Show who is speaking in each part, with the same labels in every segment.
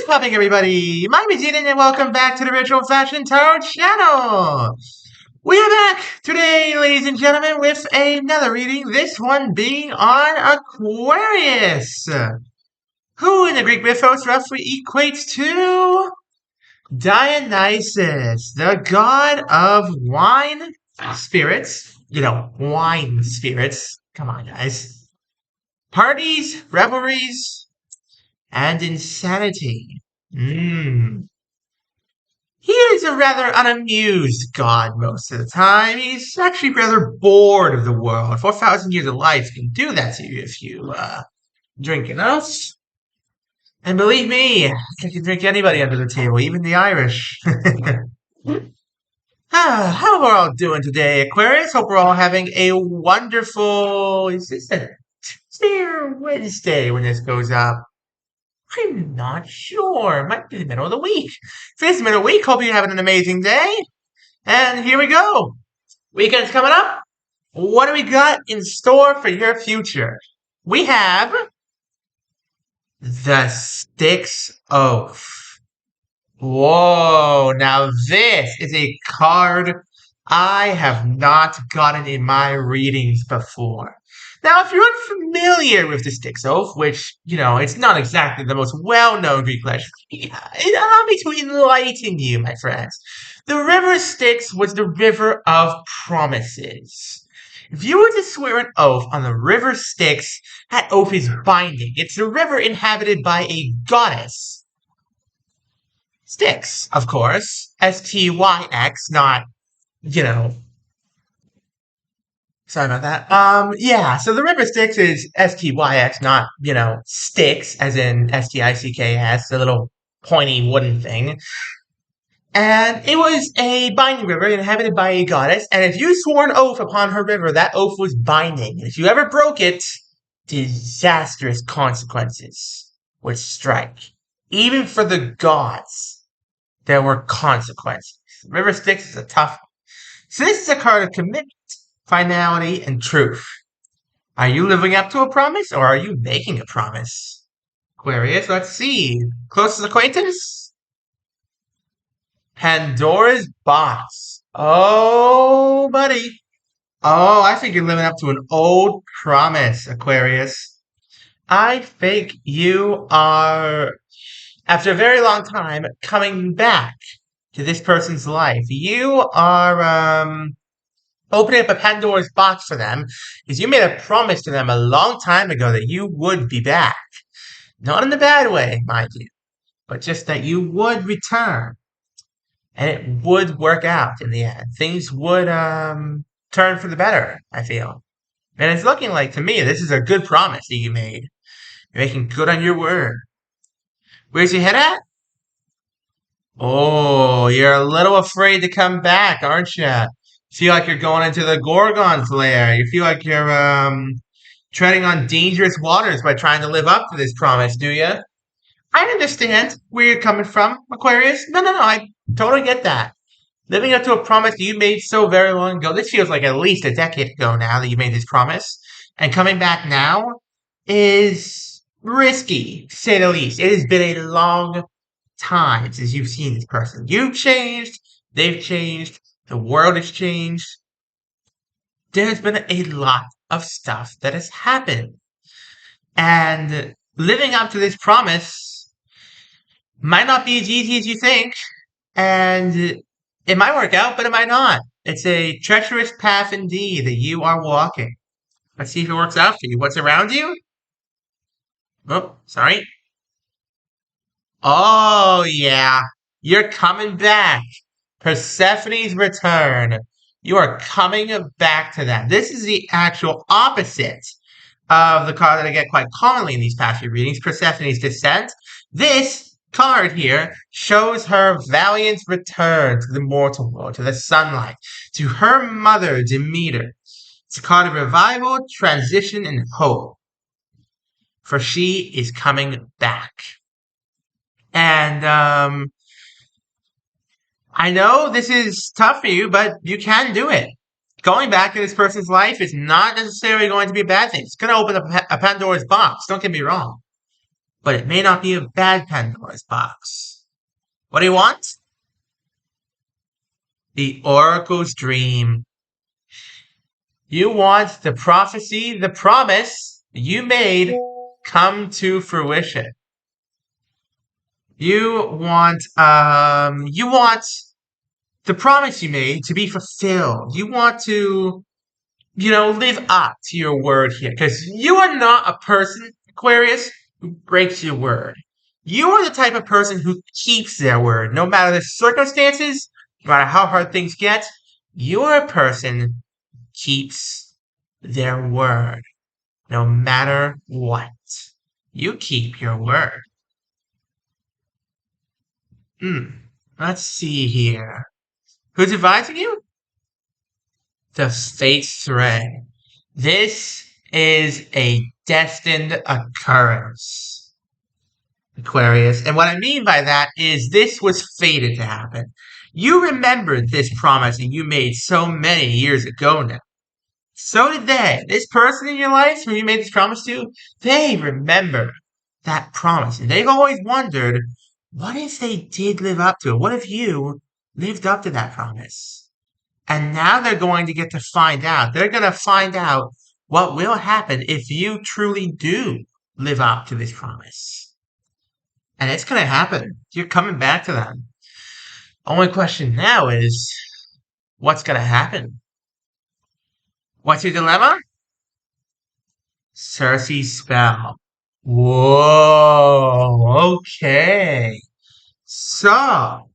Speaker 1: popping, everybody? My name is Eden, and welcome back to the Ritual Fashion Tarot channel. We are back today, ladies and gentlemen, with another reading. This one being on Aquarius, who in the Greek mythos roughly equates to Dionysus, the god of wine spirits. You know, wine spirits. Come on, guys. Parties, revelries, and insanity. He is a rather unamused god most of the time. He's actually rather bored of the world. 4,000 years of life can do that to you if you drink enough. And believe me, I can drink anybody under the table, even the Irish. How are we all doing today, Aquarius? Hope we're all having a wonderful... Is this a Tuesday or Wednesday when this goes up? I'm not sure. It might be the middle of the week. If it's the middle of the week, hope you're having an amazing day. And here we go. Weekend's coming up. What do we got in store for your future? We have the Styx Oath. Whoa, now this is a card I have not gotten in my readings before. Now, if you're unfamiliar with the Styx Oath, which, it's not exactly the most well-known Greek legend, allow me to enlighten you, my friends. The river Styx was the river of promises. If you were to swear an oath on the river Styx, that oath is binding. It's the river inhabited by a goddess. Styx, of course. S-T-Y-X, not, Sorry about that. Yeah, so the river Styx is S-T-Y-X, not, Styx, as in S-T-I-C-K-S, a little pointy wooden thing. And it was a binding river inhabited by a goddess, and if you swore an oath upon her river, that oath was binding. And if you ever broke it, disastrous consequences would strike. Even for the gods, there were consequences. River Styx is a tough one. So this is a card of commitment, finality, and truth. Are you living up to a promise, or are you making a promise? Aquarius, let's see. Closest acquaintance? Pandora's box. Oh, buddy. Oh, I think you're living up to an old promise, Aquarius. I think you are, after a very long time, coming back to this person's life. You are, opening up a Pandora's box for them, because you made a promise to them a long time ago that you would be back. Not in a bad way, mind you, but just that you would return. And it would work out in the end. Things would turn for the better, I feel. And it's looking like, to me, this is a good promise that you made. You're making good on your word. Where's your head at? Oh, you're a little afraid to come back, aren't you? Feel like you're going into the Gorgon's lair. You feel like you're treading on dangerous waters by trying to live up to this promise, do you? I understand where you're coming from, Aquarius. No, I totally get that. Living up to a promise you made so very long ago. This feels like at least a decade ago now that you made this promise. And coming back now is risky, to say the least. It has been a long time since you've seen this person. You've changed. They've changed. The world has changed. There's been a lot of stuff that has happened. And living up to this promise might not be as easy as you think. And it might work out, but it might not. It's a treacherous path indeed that you are walking. Let's see if it works out for you. What's around you? Oh, sorry. Oh, yeah. You're coming back. Persephone's return. You are coming back to that. This is the actual opposite of the card that I get quite commonly in these past few readings, Persephone's descent. This card here shows her valiant return to the mortal world, to the sunlight, to her mother, Demeter. It's a card of revival, transition, and hope. For she is coming back. And, I know this is tough for you, but you can do it. Going back to this person's life is not necessarily going to be a bad thing. It's going to open up a Pandora's box. Don't get me wrong. but it may not be a bad Pandora's box. What do you want? The Oracle's dream. You want the prophecy, the promise you made come to fruition. You want the promise you made to be fulfilled. You want to, live up to your word here. Because you are not a person, Aquarius, who breaks your word. You are the type of person who keeps their word. No matter the circumstances, no matter how hard things get, you're a person who keeps their word. No matter what. You keep your word. Let's see here. Who's advising you? The Fates thread. This is a destined occurrence, Aquarius. And what I mean by that is this was fated to happen. You remembered this promise that you made so many years ago now. So did they. This person in your life who you made this promise to, they remember that promise. And they've always wondered, what if they did live up to it? What if you lived up to that promise? And now they're going to get to find out. They're going to find out what will happen if you truly do live up to this promise. And it's going to happen. You're coming back to them. Only question now is, what's going to happen? What's your dilemma? Cersei's spell. Whoa, okay. So,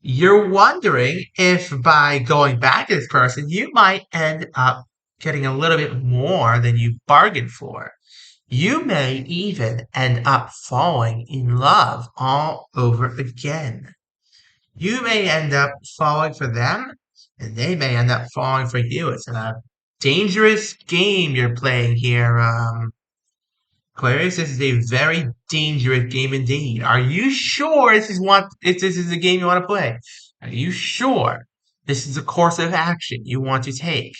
Speaker 1: you're wondering if by going back to this person, you might end up getting a little bit more than you bargained for. You may even end up falling in love all over again. You may end up falling for them, and they may end up falling for you. It's a dangerous game you're playing here, Aquarius. This is a very dangerous game indeed. Are you sure this is a game you want to play? Are you sure this is a course of action you want to take?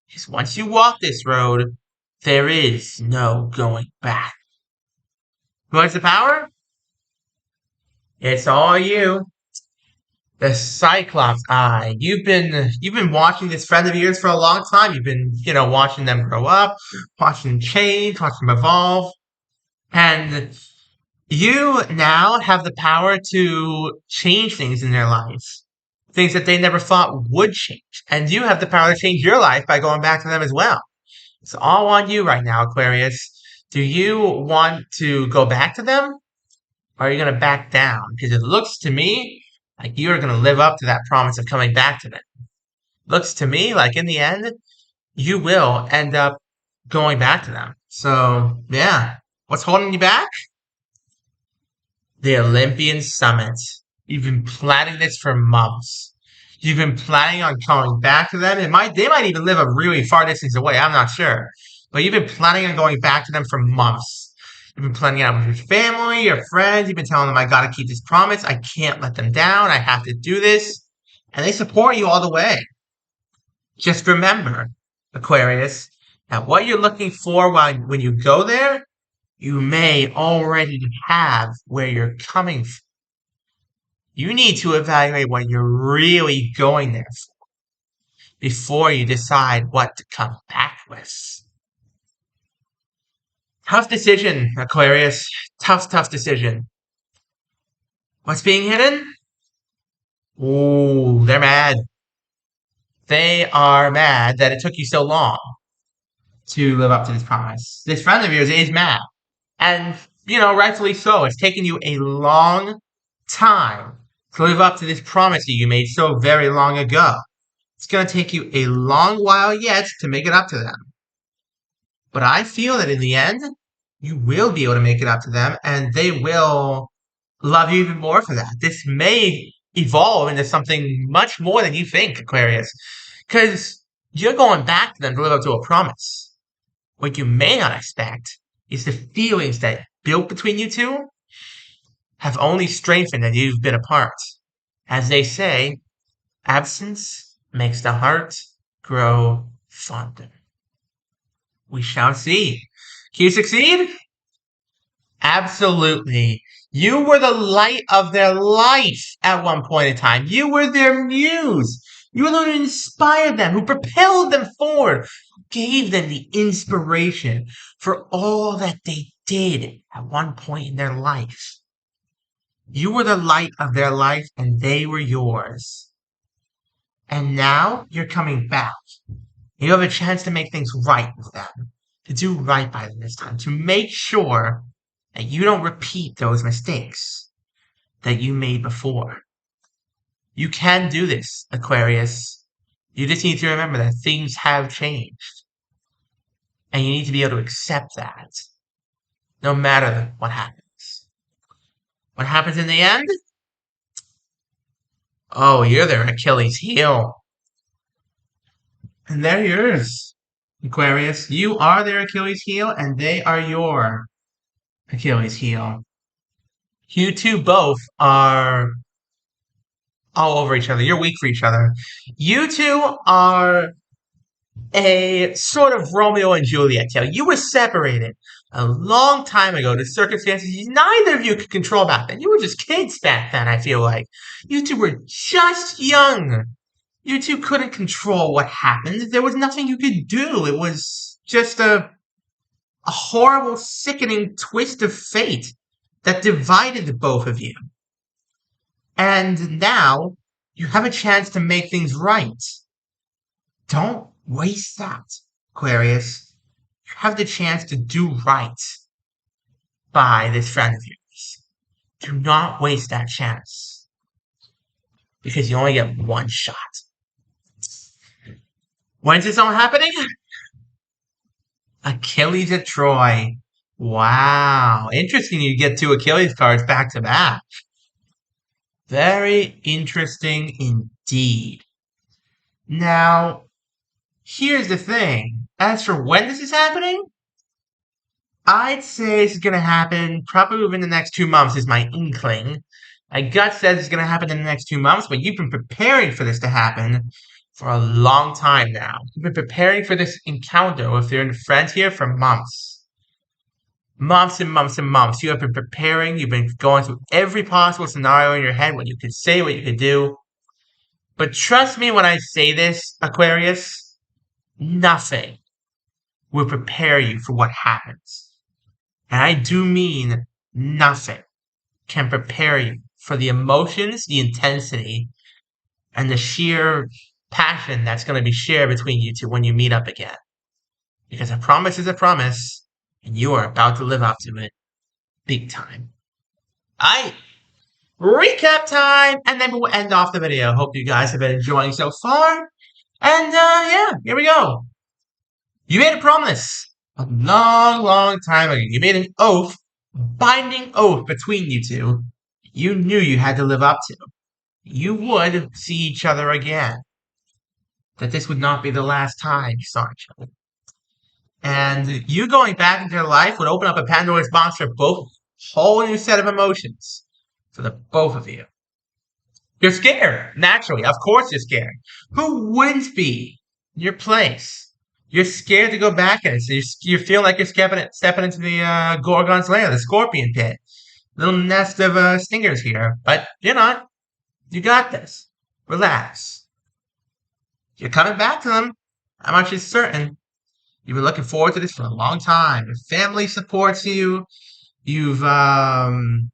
Speaker 1: Because once you walk this road, there is no going back. Who has the power? It's all you. The Cyclops Eye. You've been watching this friend of yours for a long time. You've been, watching them grow up, watching them change, watching them evolve. And you now have the power to change things in their lives. Things that they never thought would change. And you have the power to change your life by going back to them as well. It's all on you right now, Aquarius. Do you want to go back to them? Or are you going to back down? Because it looks to me like you're going to live up to that promise of coming back to them. Looks to me like in the end, you will end up going back to them. So, yeah. What's holding you back? The Olympian Summit. You've been planning this for months. You've been planning on coming back to them. They might even live a really far distance away. I'm not sure. But you've been planning on going back to them for months. You've been planning out with your family, your friends. You've been telling them, I got to keep this promise. I can't let them down. I have to do this. And they support you all the way. Just remember, Aquarius, that what you're looking for when you go there, you may already have where you're coming from. You need to evaluate what you're really going there for before you decide what to come back with. Tough decision, Aquarius. Tough decision. What's being hidden? Ooh, they're mad. They are mad that it took you so long to live up to this promise. This friend of yours is mad. And, rightfully so. It's taken you a long time to live up to this promise that you made so very long ago. It's going to take you a long while yet to make it up to them. But I feel that in the end, you will be able to make it up to them, and they will love you even more for that. This may evolve into something much more than you think, Aquarius, because you're going back to them to live up to a promise. What you may not expect is the feelings that built between you two have only strengthened as you've been apart. As they say, absence makes the heart grow fonder. We shall see. Can you succeed? Absolutely. You were the light of their life at one point in time. You were their muse. You were the one who inspired them, who propelled them forward, who gave them the inspiration for all that they did at one point in their life. You were the light of their life and they were yours. And now you're coming back. You have a chance to make things right with them, to do right by them this time, to make sure that you don't repeat those mistakes that you made before. You can do this, Aquarius. You just need to remember that things have changed. And you need to be able to accept that, no matter what happens. What happens in the end? Oh, you're their Achilles heel. And they're yours, Aquarius. You are their Achilles heel, and they are your Achilles heel. You two both are all over each other. You're weak for each other. You two are a sort of Romeo and Juliet tale. You were separated a long time ago to circumstances neither of you could control back then. You were just kids back then, I feel like. You two were just young. You two couldn't control what happened. There was nothing you could do. It was just a horrible, sickening twist of fate that divided the both of you. And now you have a chance to make things right. Don't waste that, Aquarius. You have the chance to do right by this friend of yours. Do not waste that chance. Because you only get one shot. When's this all happening? Achilles at Troy. Wow. Interesting you get two Achilles cards back to back. Very interesting indeed. Now, here's the thing. As for when this is happening, I'd say this is going to happen probably within the next 2 months is my inkling. My gut says it's going to happen in the next 2 months, but you've been preparing for this to happen for a long time now. You've been preparing for this encounter with your friends here for months. Months and months and months. You have been preparing. You've been going through every possible scenario in your head, what you could say, what you could do. But trust me when I say this, Aquarius, nothing will prepare you for what happens. And I do mean nothing can prepare you for the emotions, the intensity, and the sheer passion that's going to be shared between you two when you meet up again. Because a promise is a promise, and you are about to live up to it big time. Recap time, and then we'll end off the video. Hope you guys have been enjoying so far. And yeah, here we go. You made a promise a long, long time ago. You made an oath, binding oath between you two. You knew you had to live up to. You would see each other again. That this would not be the last time you saw each other. And you going back into their life would open up a Pandora's box for both, whole new set of emotions for the both of you. You're scared, naturally. Of course you're scared. Who wouldn't be in your place? You're scared to go back in it. So you're feeling like you're stepping into the Gorgon's lair, the scorpion pit. Little nest of stingers here. But you're not. You got this. Relax. You're coming back to them. How much is certain? You've been looking forward to this for a long time. Your family supports you. You've wondered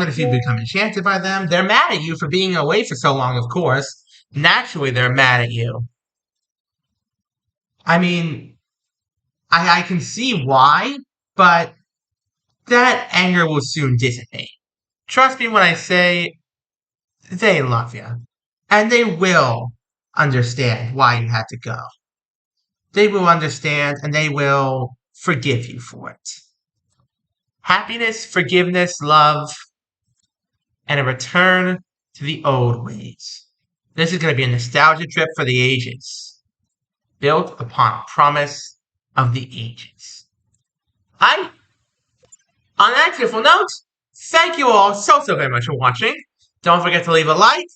Speaker 1: if you've become enchanted by them. They're mad at you for being away for so long, of course. Naturally, they're mad at you. I mean, I can see why, but that anger will soon dissipate. Trust me when I say they love you. And they will understand why you had to go. They will understand and they will forgive you for it. Happiness, forgiveness, love, and a return to the old ways. This is going to be a nostalgia trip for the ages, built upon a promise of the ages. On that cheerful note, thank you all so very much for watching. Don't forget to leave a like,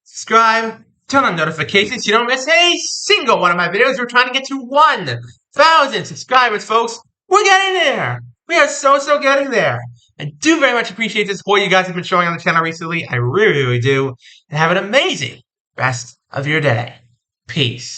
Speaker 1: subscribe, turn on notifications so you don't miss a single one of my videos. We're trying to get to 1,000 subscribers, folks. We're getting there. We are so getting there. I do very much appreciate the support you guys have been showing on the channel recently. I really do. And have an amazing rest of your day. Peace.